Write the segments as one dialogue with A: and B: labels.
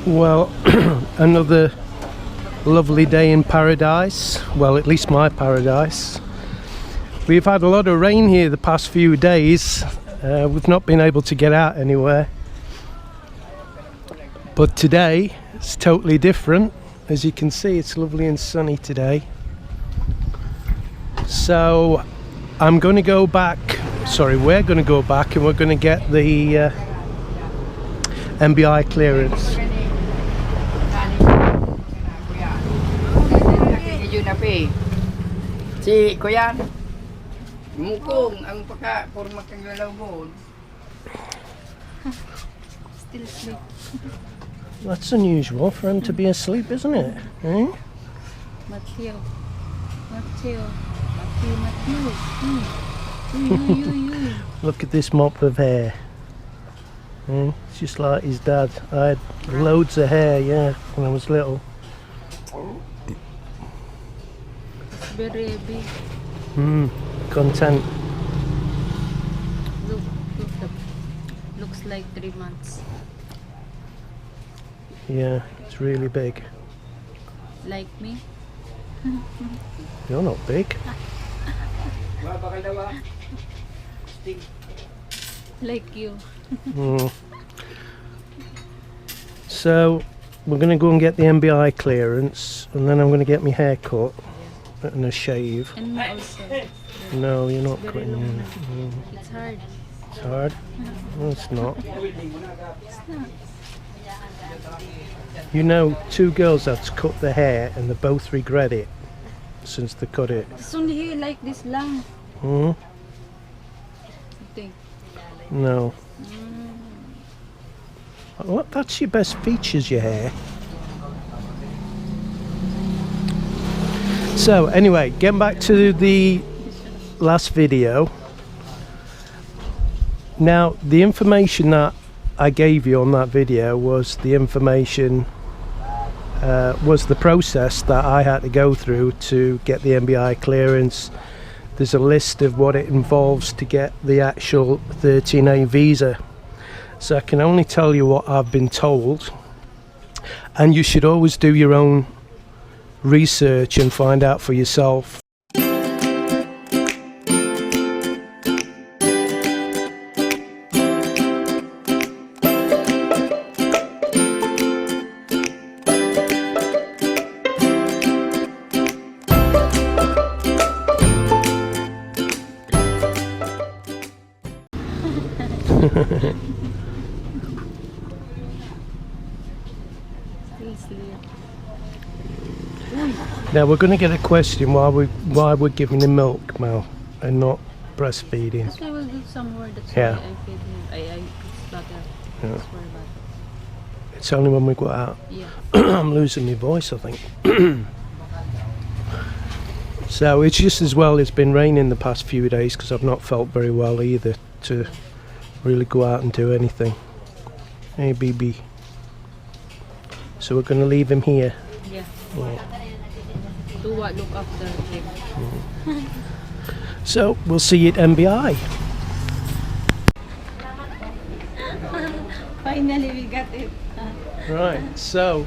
A: Well, another lovely day in paradise. Well, at least my paradise. We've had a lot of rain here the past few days. We've not been able to get out anywhere. But today it's totally different. As you can see, it's lovely and sunny today. So I'm going to go back, we're going to go back and we're going to get the NBI clearance.
B: Si Kuyan, mukong ang pagka-forma kang lalawon.
C: Still asleep.
A: That's unusual for him to be asleep, isn't it? Eh?
C: Mathew.
A: Look at this mop of hair. It's just like his dad. I had loads of hair, yeah, when I was little.
C: Very big.
A: Content.
C: Looks like 3 months.
A: Yeah, it's really big.
C: Like me?
A: You're not big.
C: Like you.
A: So we're going to go and get the NBI clearance, and then I'm going to get my hair cut and a shave.
C: And me also.
A: No, you're not
C: Very
A: cutting
C: long.
A: it.
C: It's hard.
A: It's hard. No, it's not.
C: It's not.
A: You know, 2 girls have to cut their hair and they both regret it since they cut it.
C: It's only here like this long.
A: Hmm?
C: Think.
A: No. What? That's your best features, your hair. So anyway, getting back to the last video. Now, the information that I gave you on that video was the information, was the process that I had to go through to get the NBI clearance. There's a list of what it involves to get the actual 13A visa. So I can only tell you what I've been told, and you should always do your own research and find out for yourself. Now we're going to get a question why we're giving him milk, Mel, and not breastfeeding.
C: Okay, we'll do some more. That's
A: Yeah.
C: why I feed him. It's better.
A: Yeah.
C: It's very bad.
A: It's only when we go out.
C: Yeah.
A: I'm losing my voice, I think. So it's just as well it's been raining the past few days because I've not felt very well either to really go out and do anything. Hey, BB. So we're going to leave him here.
C: Yeah.
A: Yeah.
C: Do what? Look after him.
A: So we'll see you at NBI.
C: Finally, we got it.
A: Right, so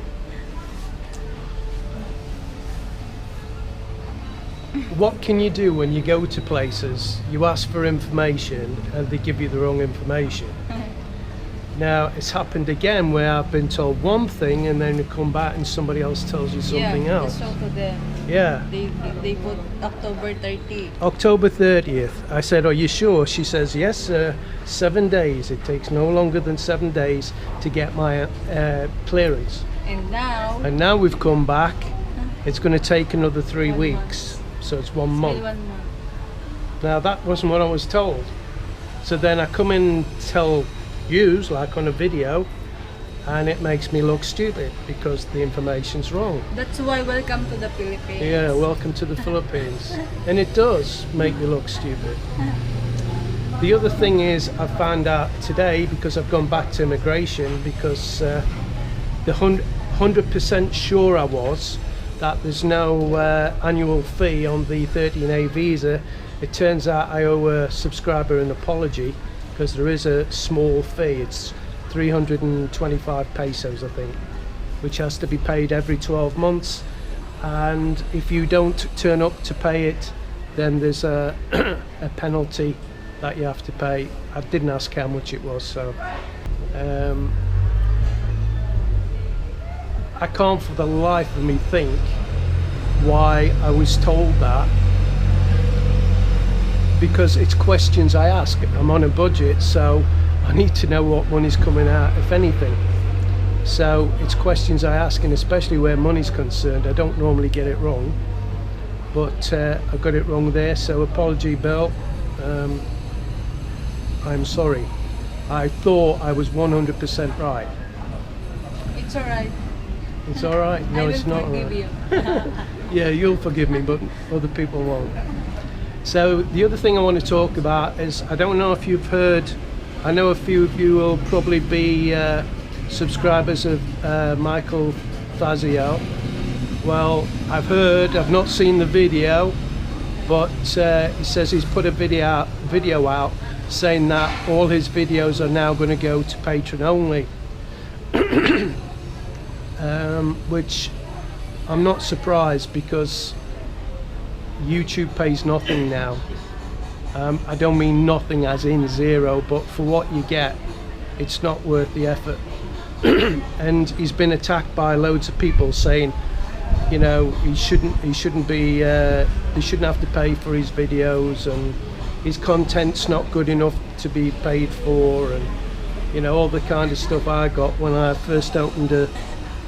A: what can you do when you go to places, you ask for information and they give you the wrong information? Now, it's happened again where I've been told one thing and then you come back and somebody else tells you something else.
C: Yeah, to them.
A: Yeah.
C: They put October 30.
A: October 30th. I said, are you sure? She says, yes, sir. 7 days. It takes no longer than 7 days to get my clearance.
C: And
A: now we've come back. It's going to take another 3
C: 1
A: weeks. So it's 1 month.
C: 1 month.
A: Now that wasn't what I was told. So then I come in and tell you, like on a video, and it makes me look stupid because the information's wrong.
C: That's why welcome to the Philippines.
A: Yeah, welcome to the Philippines. And it does make me look stupid. The other thing is I found out today, because I've gone back to immigration, because the 100% sure I was that there's no annual fee on the 13A visa. It turns out I owe a subscriber an apology because there is a small fee. It's 325 pesos, I think. which has to be paid every 12 months, and if you don't turn up to pay it, then there's a a penalty that you have to pay. I didn't ask how much it was, so I can't for the life of me think why I was told that, because it's questions I ask. I'm on a budget, so I need to know what money's coming out, if anything. So it's questions I ask, and especially where money's concerned, I don't normally get it wrong, but I got it wrong there, so apology, Bill. I'm sorry. I thought I was 100% right.
C: It's alright.
A: It's all right. No,
C: I will
A: it's not all
C: forgive
A: right.
C: you.
A: Yeah, you'll forgive me, but other people won't. So the other thing I want to talk about is, I don't know if you've heard, I know a few of you will probably be subscribers of Michael Fazio. Well, I've heard, I've not seen the video, but he says he's put a video out saying that all his videos are now going to go to Patreon only. Which I'm not surprised, because YouTube pays nothing now. I don't mean nothing as in zero, but for what you get, it's not worth the effort. And he's been attacked by loads of people saying, you know, he shouldn't be, he shouldn't have to pay for his videos, and his content's not good enough to be paid for, and you know, all the kind of stuff I got when I first opened a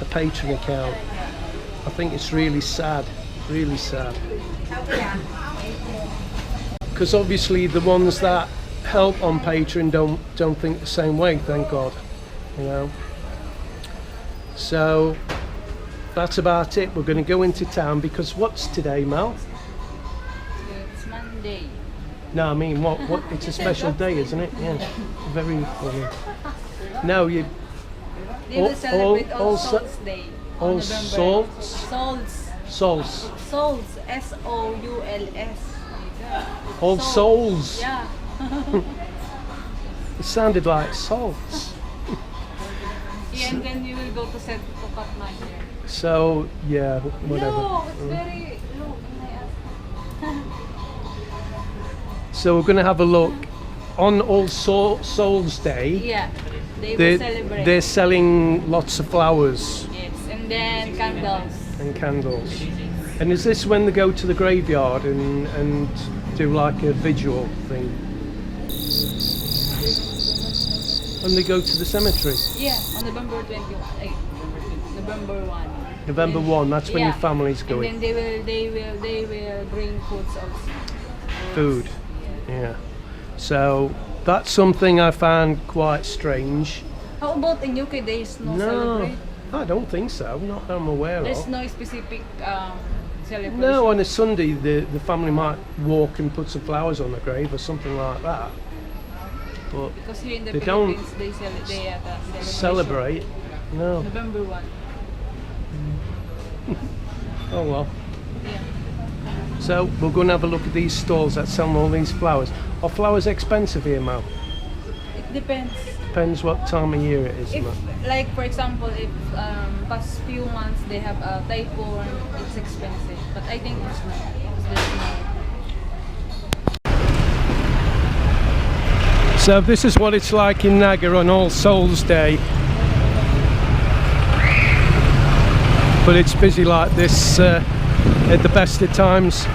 A: Patreon account. I think it's really sad, really sad. Because obviously the ones that help on Patreon don't think the same way, thank God, you know. So that's about it. We're going to go into town, because what's today, Mel?
C: It's Monday.
A: No, I mean, what it's a special day, isn't it? Yeah, very funny. No, you
C: They will celebrate All
A: Sa-
C: Souls Day. on
A: All
C: November.
A: Souls?
C: Souls.
A: Souls.
C: Souls. S-O-U-L-S.
A: All Souls.
C: Yeah.
A: It sounded like salts.
C: Yeah, and then you will go to set to cut my hair.
A: So yeah, whatever.
C: No, it's very low. Can I ask?
A: So we're going to have a look on All Souls Day.
C: Yeah, they will celebrate.
A: They're selling lots of flowers
C: Yes, and then candles.
A: and candles. And is this when they go to the graveyard and do like a vigil thing? When they go to the cemetery?
C: Yeah, on November 21. November 1.
A: November 1, that's when your family's going.
C: And then they will bring foods also.
A: Food. Yeah. So that's something I found quite strange.
C: How about in UK? There is no celebrate?
A: I don't think so. Not that I'm aware
C: There's
A: of.
C: no specific celebration.
A: No, on a Sunday the family might walk and put some flowers on the grave or something like that. But
C: Because here in the
A: they don't
C: Philippines, they have a
A: celebrate. No.
C: November 1.
A: Oh well.
C: Yeah.
A: So we're going to have a look at these stalls that sell all these flowers. Are flowers expensive here, Mal?
C: It depends.
A: Depends what time of year it is,
C: If,
A: Mal.
C: like for example, if past few months they have a typhoon, it's expensive. But I think it's not. Because there's no.
A: So this is what it's like in Naga on All Souls Day. But it's busy like this at the best of times,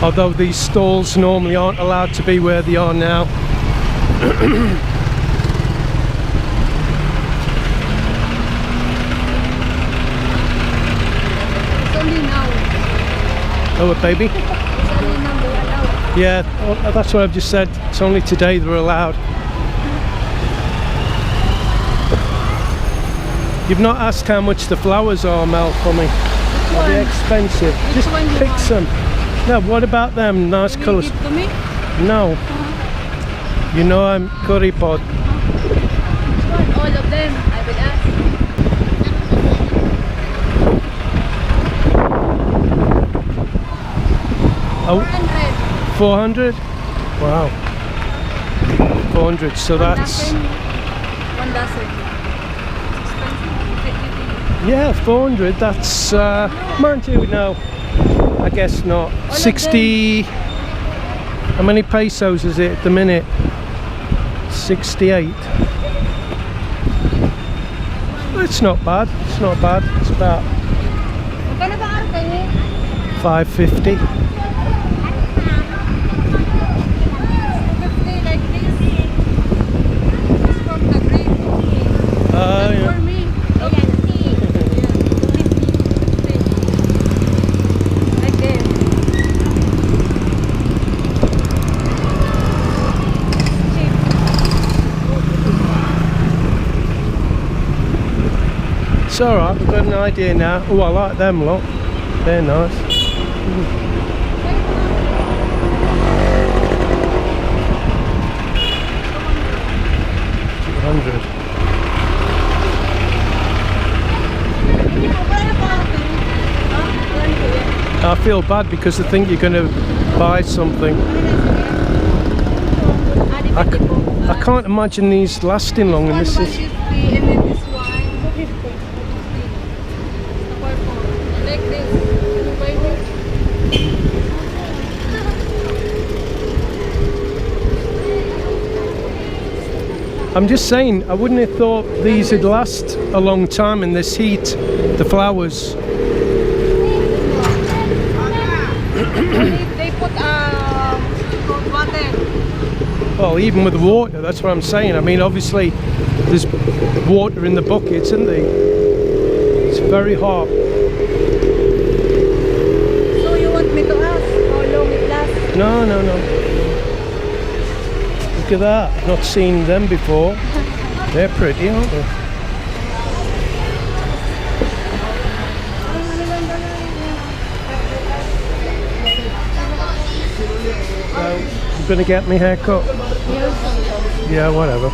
A: although these stalls normally aren't allowed to be where they are now.
C: It's only now.
A: Oh, a baby?
C: It's only now they're allowed.
A: Yeah, well, that's what I've just said. It's only today they're allowed. You've not asked how much the flowers are, Mel, for me. Are they expensive? Just
C: one you
A: pick
C: want?
A: some. No, what about them? Nice
C: Will you
A: colours.
C: give to me?
A: No. You know I'm curry pot.
C: Which one? All of them. I will ask.
A: Oh,
C: 100.
A: 400? Wow. 400, so that's...
C: One dozen. It's expensive.
A: Yeah, 400. That's mind you, no, I guess not. 60. How many pesos is it at the minute? 68. It's not bad. It's not bad. It's about 550.
C: 50 like this. It's from the green.
A: Yeah.
C: For me. Like this. Cheap.
A: It's alright, we've got an idea now. Oh, I like them lot. They're nice. 200. I feel bad because I think you're going to buy something. I can't imagine these lasting long, and this is.
C: And then this one. Like this.
A: I'm just saying, I wouldn't have thought these would last a long time in this heat, the flowers.
C: They put water.
A: Well, even with the water, that's what I'm saying. I mean, obviously, there's water in the buckets, isn't there? It's very hot.
C: So you want me to ask how long it lasts?
A: No, no, no. Look at that. I've not seen them before. They're pretty, aren't they? I'm gonna get my hair cut. Yeah, whatever.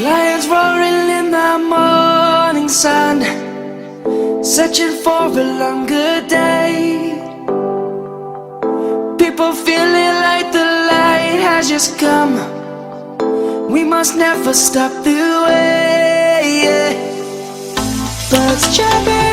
D: Lions roaring in the morning sun, searching for a longer day. People feeling like the light has just come. We must never stop the way. Birds chirping